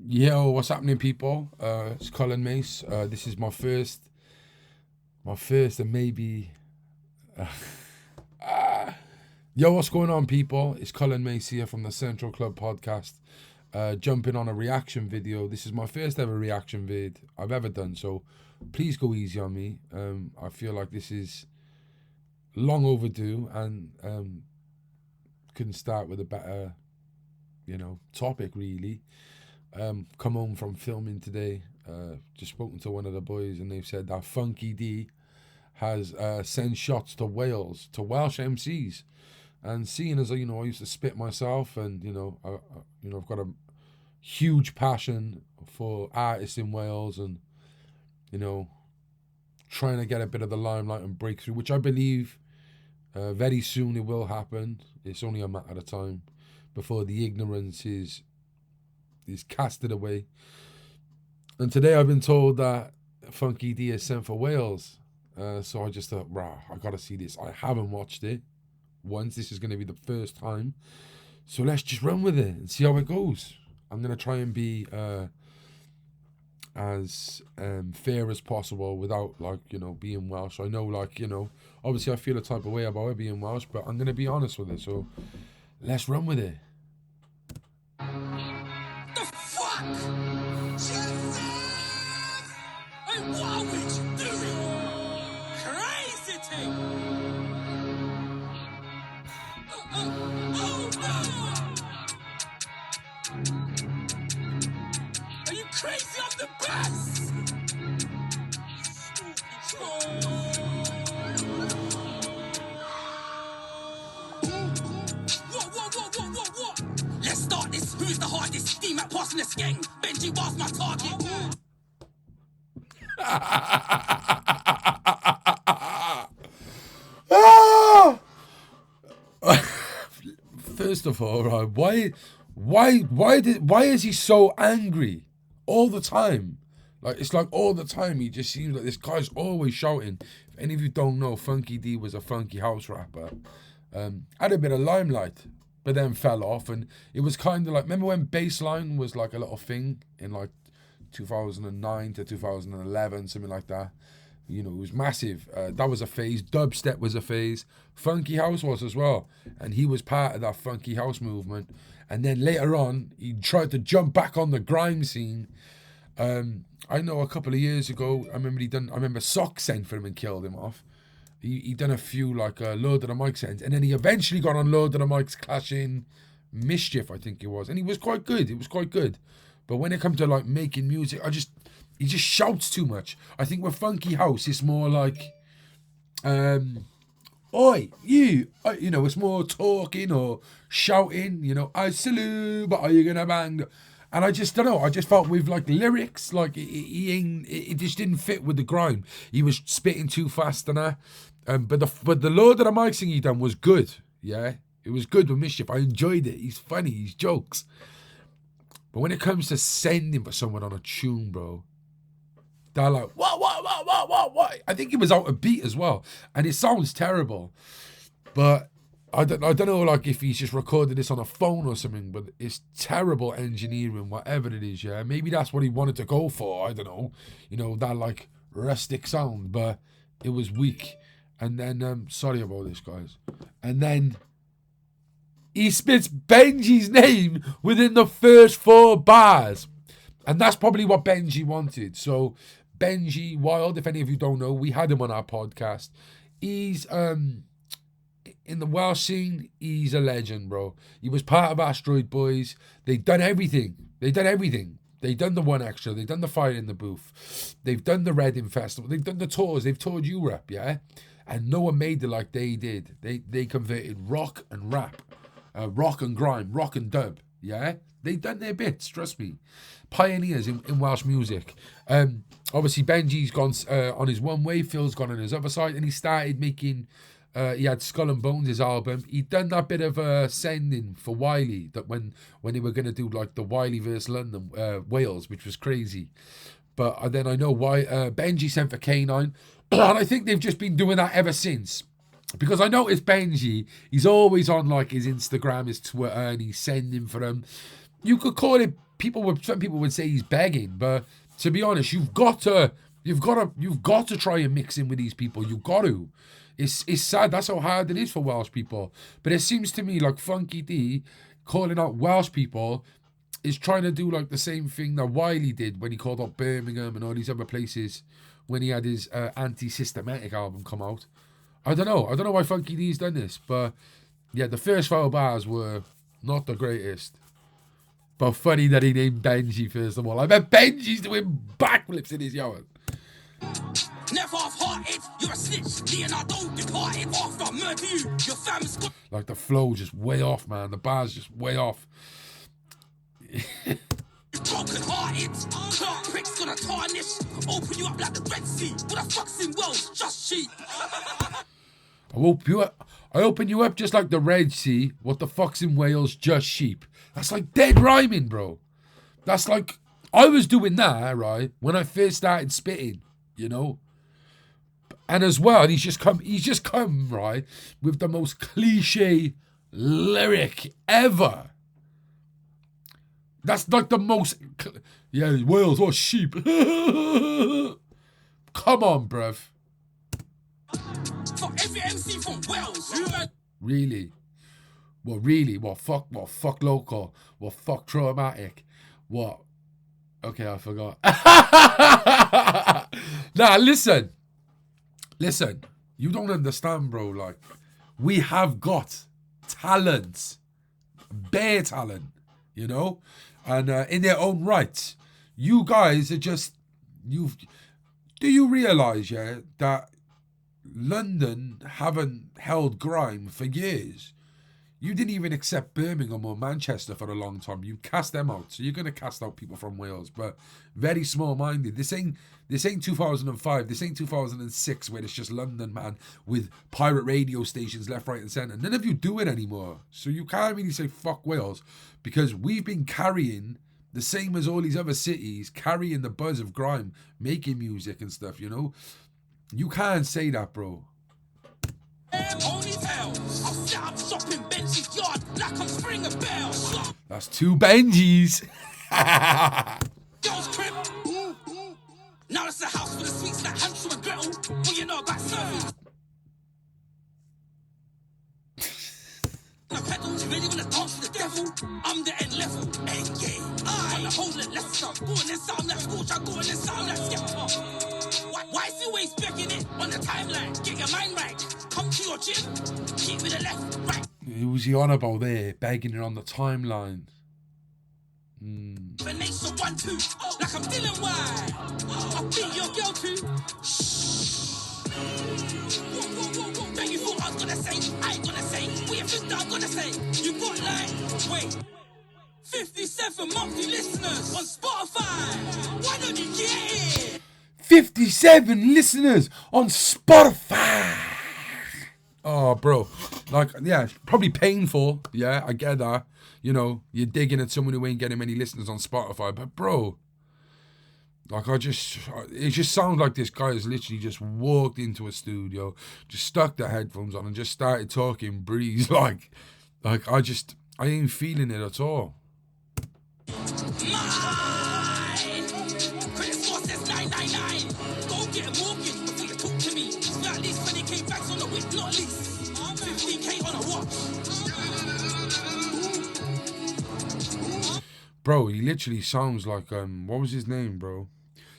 Yo, what's happening, people? It's Colin Mace. This is my first, and maybe. Yo, what's going on, people? It's Colin Mace here from the Central Club podcast. Jumping on a reaction video. This is my first ever reaction vid I've ever done, so please go easy on me. I feel like this is long overdue, and couldn't start with a better, topic really. Come home from filming today. Just spoken to one of the boys, and they've said that Funky D has sent shots to Wales, to Welsh MCs. And seeing as I used to spit myself, and I've got a huge passion for artists in Wales, and trying to get a bit of the limelight and breakthrough, which I believe very soon it will happen. It's only a matter of time before the ignorance is casted away. And today I've been told that Funky D is sent for Wales. So I just thought, I gotta see this. I haven't watched it once. This is going to be the first time. So let's just run with it and see how it goes. I'm going to try and be as fair as possible without, being Welsh. I know, obviously I feel a type of way about it being Welsh, but I'm going to be honest with it. So let's run with it. Jesus! Hey, what are we doing? Crazy thing! Oh no! Are you crazy off the bus? What? Let's start this. Who's the hardest? Steam at passing the skeng. Benji was my target. First of all, right, why is he so angry all the time? It's like all the time he just seems like this guy's always shouting. If any of you don't know, Funky D was a funky house rapper. Had a bit of limelight, but then fell off, and it was kind of like, remember when bassline was like a little thing in 2009 to 2011, something like that. It was massive. That was a phase. Dubstep was a phase. Funky house was as well, and he was part of that funky house movement. And then later on, he tried to jump back on the grime scene. I know a couple of years ago, I remember Sock sent for him and killed him off. He done a few Load of the Mic sends, and then he eventually got on Load of the Mic's clashing Mischief, I think it was, and he was quite good. It was quite good, but when it comes to making music, he just shouts too much. I think with Funky House, it's more like, oi, you, it's more talking or shouting. I salute, but are you gonna bang? And I just don't know. I just felt with lyrics, it just didn't fit with the grime. He was spitting too fast and that. But the Lord of the Mic thing he done was good. Yeah, it was good with Mischief. I enjoyed it. He's funny. He's jokes. But when it comes to sending for someone on a tune, bro, they're like, what? I think he was out of beat as well, and it sounds terrible. But I don't know, if he's just recorded this on a phone or something, but it's terrible engineering, whatever it is, yeah. Maybe that's what he wanted to go for, I don't know. That rustic sound, but it was weak. And then, sorry about this, guys. And then he spits Benji's name within the first 4 bars. And that's probably what Benji wanted. So, Benji Wild, if any of you don't know, we had him on our podcast. He's, in the Welsh scene, he's a legend, bro. He was part of Asteroid Boys. They done everything. They done the One Extra. They done the Fire in the Booth. They've done the Reading Festival. They've done the tours. They've toured Europe, yeah? And no one made it like they did. They converted rock and rap. Rock and grime. Rock and dub, yeah? They done their bits, trust me. Pioneers in Welsh music. Obviously, Benji's gone on his one way. Phil's gone on his other side. And he started making... he had Skull and Bones, his album. He'd done that bit of sending for Wiley, that when they were going to do the Wiley versus London, Wales, which was crazy. But then I know why Benji sent for K9. And I think they've just been doing that ever since. Because I noticed Benji, he's always on his Instagram, his Twitter, and he's sending for them. You could call it some people would say he's begging, but to be honest, you've got to try and mix in with these people. You've got to. It's sad. That's how hard it is for Welsh people. But it seems to me like Funky D calling out Welsh people is trying to do like the same thing that Wiley did when he called out Birmingham and all these other places when he had his Anti-Systematic album come out. I don't know why Funky D's done this, but yeah, the first 4 bars were not the greatest. But funny that he named Benji first of all. I bet Benji's doing backflips in his yard. Never half-hearted, you're a snitch. Leonardo departed after I murder you. Your fam's got. Like the flow just way off, man. The bars just way off. Broken-hearted, Clark Prick's gonna tarnish. Open you up like the Red Sea. What the fuck's in Welsh? Just sheep. I open you up just like the Red Sea. What the fuck's in Wales? Just sheep. That's like dead rhyming, bro. That's like, I was doing that, right, when I first started spitting, you know? And as well, he's just come, right, with the most cliche lyric ever. That's like the most, yeah, Wales, or sheep. Come on, bruv. For every MC from Wales, Really? Well, really? What, fuck local? What, fuck traumatic? What? Okay, I forgot. Nah, listen. You don't understand, bro. Like, we have got talent. Bare talent, you know? And in their own rights. You guys are just... Do you realise, yeah, that London haven't held grime for years? You didn't even accept Birmingham or Manchester for a long time. You cast them out. So you're going to cast out people from Wales. But very small-minded. This ain't 2005. This ain't 2006 where it's just London, man, with pirate radio stations left, right and centre. None of you do it anymore. So you can't really say fuck Wales because we've been carrying, the same as all these other cities, carrying the buzz of grime, making music and stuff, you know? You can't say that, bro. Only tell. I'll set up shop in Benji's yard like I'm Springer Bell. That's 2 Benjis. Girls crib. Now it's a house full of sweets like Hansel and Gretel. What you know about serving? The pedals, you really wanna dance with the devil? I'm the end level. Hey, yeah. I'm the whole let let's stop. Go in and sound like school, try go in and sound like skeptic. Why is you always begging it on the timeline? Get your mind right. Come to your gym. Keep with the left, right. Who's he on about there? Begging it on the timeline. Nation 1, 2, like I'm Dylan White. I'll beat your girl too. Don't you thought I was gonna say? I ain't gonna say. What you think that I'm gonna say? You got like, wait, 57 monthly listeners on Spotify. Why don't you get it? 57 listeners on Spotify. Oh, bro. Like, yeah, probably painful. Yeah, I get that. You know, you're digging at someone who ain't getting many listeners on Spotify. But, bro, like, it just sounds like this guy has literally just walked into a studio, just stuck the headphones on and just started talking breeze. Like I ain't feeling it at all. Credit score says 999. Go get a mortgage before you talk to me. Spend at least 20k bags on the whip, not least. 15k on a watch. Bro, he literally sounds like what was his name, bro?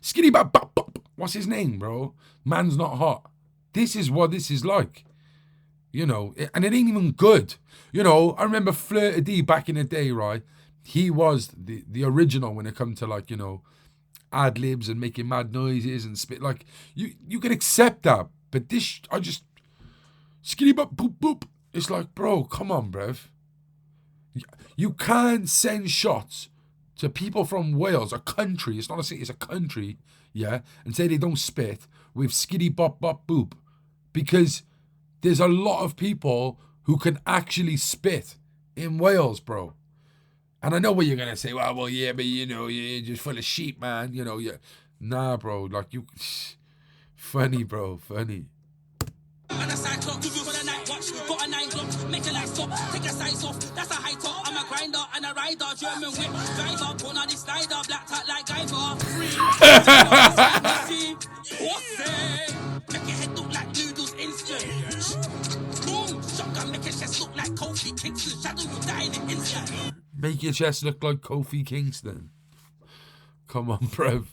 Skinny bop bop bop. What's his name, bro? Man's Not Hot. This is what this is like. You know, and it ain't even good. You know, I remember Flirty D back in the day, right? He was the original when it come to, like, you know, ad libs and making mad noises and spit. Like, you can accept that, but this, skinny bop boop boop. It's like, bro, come on, bruv. You can't send shots to people from Wales, a country, it's not a city, it's a country, yeah, and say they don't spit with skiddy bop bop boop, because there's a lot of people who can actually spit in Wales, bro. And I know what you're gonna say. Well, yeah, but you know, you're just full of sheep, man. You know, yeah. Nah, bro. Like you, funny, bro, funny. And a side clock, give you for the night watch. Got a 9 Glock, make a light stop. Take your sights off, that's a high top. I'm a grind blinder and a rider, German whip driver, corner the slider, black top like Guyver. What's it? Make your head look like noodles instant. Boom, shotgun make your chest look like Kofi Kingston. Shadow you die in an instant. Make your chest look like Kofi Kingston. Come on, bruv.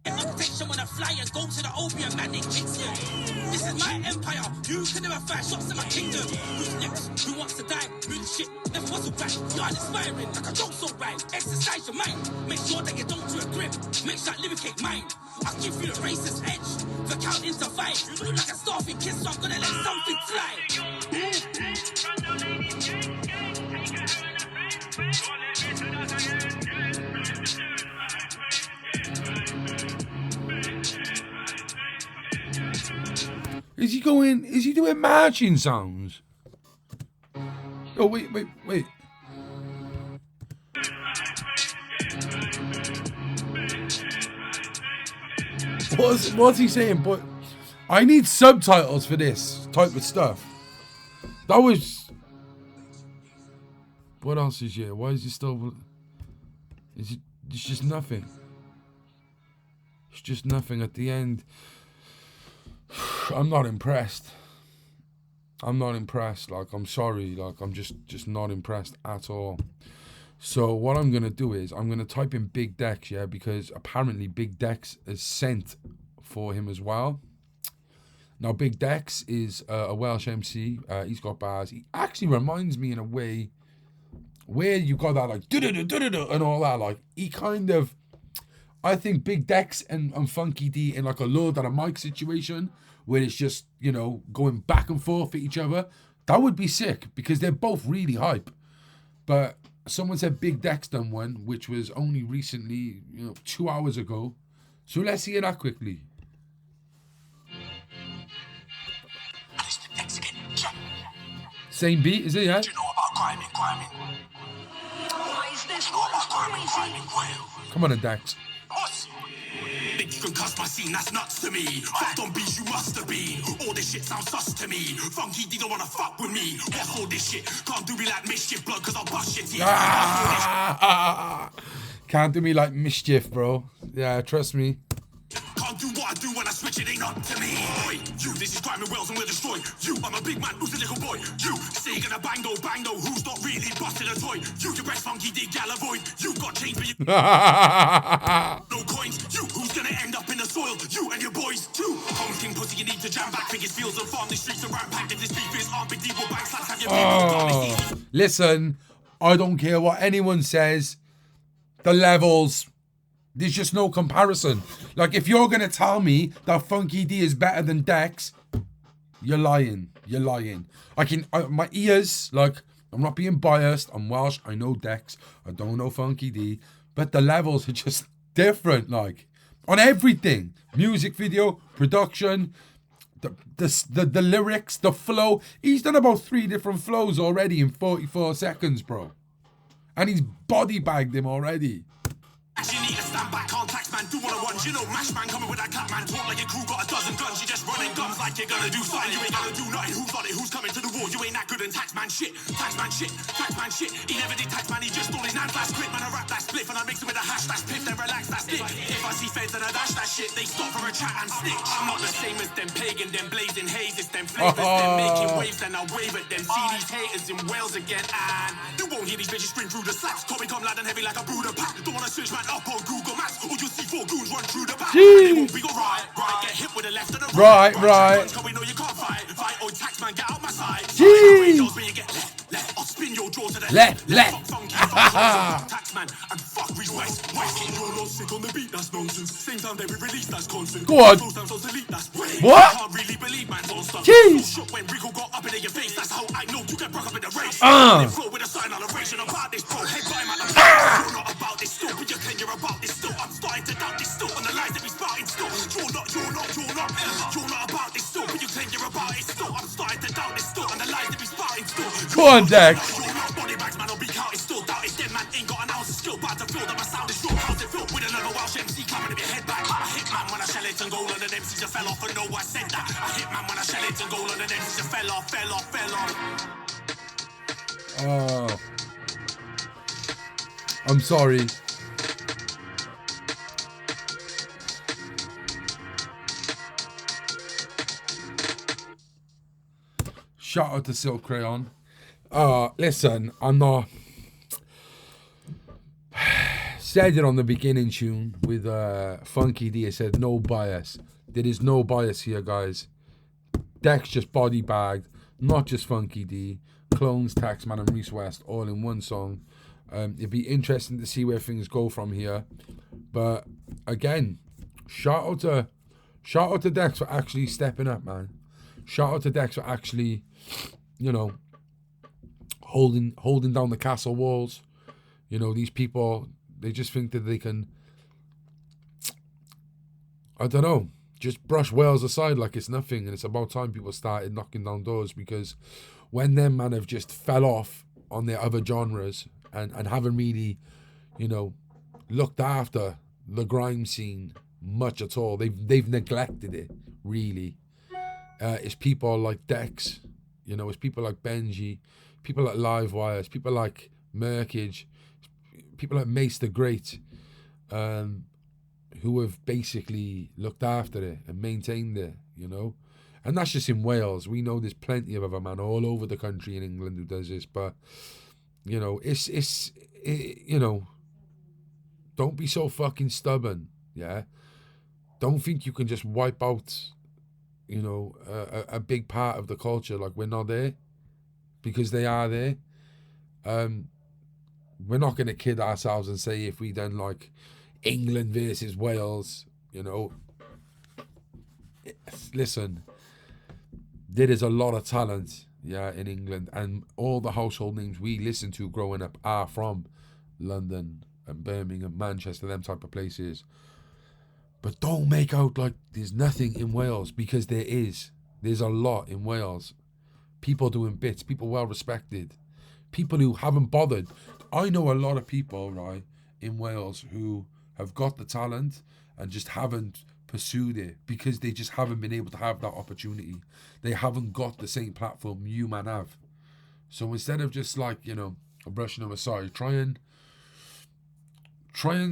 Protection when I fly and go to the opium man in Kingston. This is my empire. You can never fire shots in my kingdom. Who's next? Who wants to die? Real shit. Never was a right. You're uninspiring. Like a joke so right. Exercise your mind. Make sure that you don't do a grip. Make sure I lyricate mine. I'll give you the racist edge. The counting to fight. You look like a starving kid, so I'm gonna let something fly. Is he doing marching sounds? Oh, wait. What's he saying? But I need subtitles for this type of stuff. That was... What else is here? Why is he still... It's just nothing. It's just nothing at the end. I'm not impressed. Like, I'm sorry. Like, I'm just not impressed at all. So what I'm going to do is I'm going to type in Big Dex, yeah, because apparently Big Dex is sent for him as well. Now, Big Dex is a Welsh MC. He's got bars. He actually reminds me in a way where you got that, like, and all that. Like, he kind of... I think Big Dex and Funky D in like a Lord and a Mike situation where it's just, you know, going back and forth at each other, that would be sick because they're both really hype. But someone said Big Dex done one, which was only recently, 2 hours ago. So let's hear that quickly. Same beat, is it, yeah? Do you know about grinding? What is this? What about grinding? Come on, Dex. Think you can cuss my scene, that's nuts to me. Fucked on beats, you must have been. All this shit sounds sus to me. Funky D don't wanna fuck with me. What's all this shit? Can't do me like mischief, blood, cause I'll bust your teeth. Can't do me like mischief, bro. Yeah, trust me. Can't do what I do when I switch, it ain't up to me. Oi, you, this is Grime and Wells and we'll destroy you. I'm a big man, who's a little boy? You, say you're gonna bang though, who's not really busting a toy? You can breast Funky D, gal avoid. You got change, but you no coins. You, who's gonna end up in the soil? You and your boys too. Home King pussy, you need to jam back biggest fields and farm the streets around packed. If this beef is armed, big deep will bank slaps have your people. Listen, I don't care what anyone says. The levels, there's just no comparison. Like, if you're going to tell me that Funky D is better than Dex, you're lying. My ears, like, I'm not being biased. I'm Welsh. I know Dex. I don't know Funky D. But the levels are just different, like, on everything. Music video, production, the lyrics, the flow. He's done about 3 different flows already in 44 seconds, bro. And he's body bagged him already. You need to stand back, can't tax man, do what I want. You know, Mash man coming with that clap man. Talk like your crew got a dozen guns. You just running guns like you're gonna do something. You ain't gonna do nothing. Who's got it? Who's coming to the war? You ain't that good in tax man shit. Tax man shit. He never did tax man, he just stole his nan's last grip. Man, I rap that spliff and I mix it with a hash. That's piff, then relax, that's it. If I see feds and I dash that shit, they stop for a chat and snitch. I'm not the same as them pagan, them blazing haze. It's them flavors, them making waves, then I wave at them. See these haters in Wales again, and you won't hear these bitches spring through the slaps. Call me come loud and heavy like a Buddha pack. Don't wanna search man up on Google Maps. Or you'll see 4 goons run through the back. We go right, get hit with the left and the right. Cause we know you can't fight, oh tax man, get out my side. Jeez. You get left, I'll spin your jaw to the left. Tax man, and fuck Reese West. You're not sick on the beat, that's nonsense. Same time they we release, that's constant. Go on. What? Can't really believe man's on stuff. Jeez. So shook when Rico got up in your face, that's how I know you get broke up in the race. They flow with a sign on the race, and about this bro, head by man. You're not about this still, but you claim you're about this still. I'm starting to doubt this still, on the lines that we spouting still. You're not about this still, but you claim you're about it still. I'm starting to doubt this still, on the lines that we spouting still. Go on, Dex. You're not body bags, man, I'll be counted still. Doubt it's dead, man, ain't got an ounce of skill. Bad to feel that my sound is real. How's it feel with another Welsh MC coming to your head back? I hit man when I shell it and goal, and then MCs just fell off, and know I said that. I hit man when I shell it and goal, and then MCs just fell off. I'm sorry. Shout out to Silk Crayon. Listen, I'm not. Said it on the beginning tune with Funky D. I said no bias. There is no bias here, guys. Dex just body bagged, not just Funky D. Clones, Taxman, and Reese West all in one song. It'd be interesting to see where things go from here. But again, shout out to Dex for actually stepping up, man. Shout out to Dex for actually, you know, holding down the castle walls. You know, these people, they just think that they can, I don't know, just brush Wales aside like it's nothing. And it's about time people started knocking down doors, because when them man have just fell off on their other genres and haven't really, you know, looked after the grime scene much at all. They've neglected it, really. It's people like Dex, you know, it's people like Benji, people like Livewire, it's people like Merkage, people like Mace the Great, who have basically looked after it and maintained it, you know. And that's just in Wales. We know there's plenty of other man all over the country in England who does this, but, you know, it's you know, don't be so fucking stubborn, yeah? Don't think you can just wipe out, you know, a big part of the culture like we're not there, because they are there. We're not going to kid ourselves and say if we done like England versus Wales, you know. Listen, there is a lot of talent, yeah, in England, and all the household names we listen to growing up are from London and Birmingham, Manchester, them type of places. But don't make out like there's nothing in Wales, because there is. There's a lot in Wales. People doing bits, people well respected, people who haven't bothered. I know a lot of people, right, in Wales who have got the talent and just haven't pursued it because they just haven't been able to have that opportunity. They haven't got the same platform you man have. So instead of just like, you know, brushing them aside, try and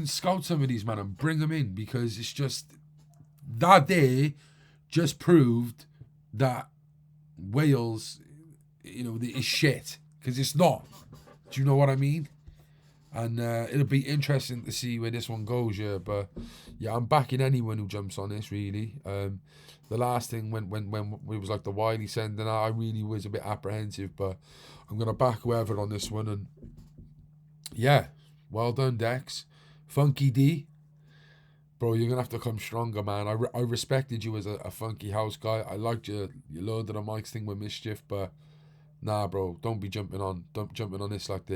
scout some of these men and bring them in, because it's just that day just proved that Wales, you know, is shit, because it's not. Do you know what I mean? And it'll be interesting to see where this one goes, yeah. But yeah, I'm backing anyone who jumps on this, really. The last thing when it was like the Wiley sending out, I really was a bit apprehensive, but I'm gonna back whoever on this one. And yeah, well done, Dex. Funky D, bro, you're gonna have to come stronger, man. I respected you as a funky house guy. I liked your load of the mics thing with Mischief, but nah, bro, don't be jumping on this like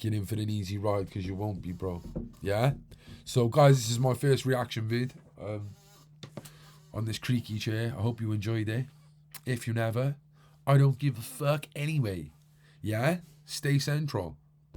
you're in for an easy ride, because you won't be, bro. Yeah. So guys, this is my first reaction vid on this creaky chair. I hope you enjoyed it. If you never, I don't give a fuck anyway. Yeah. Stay central.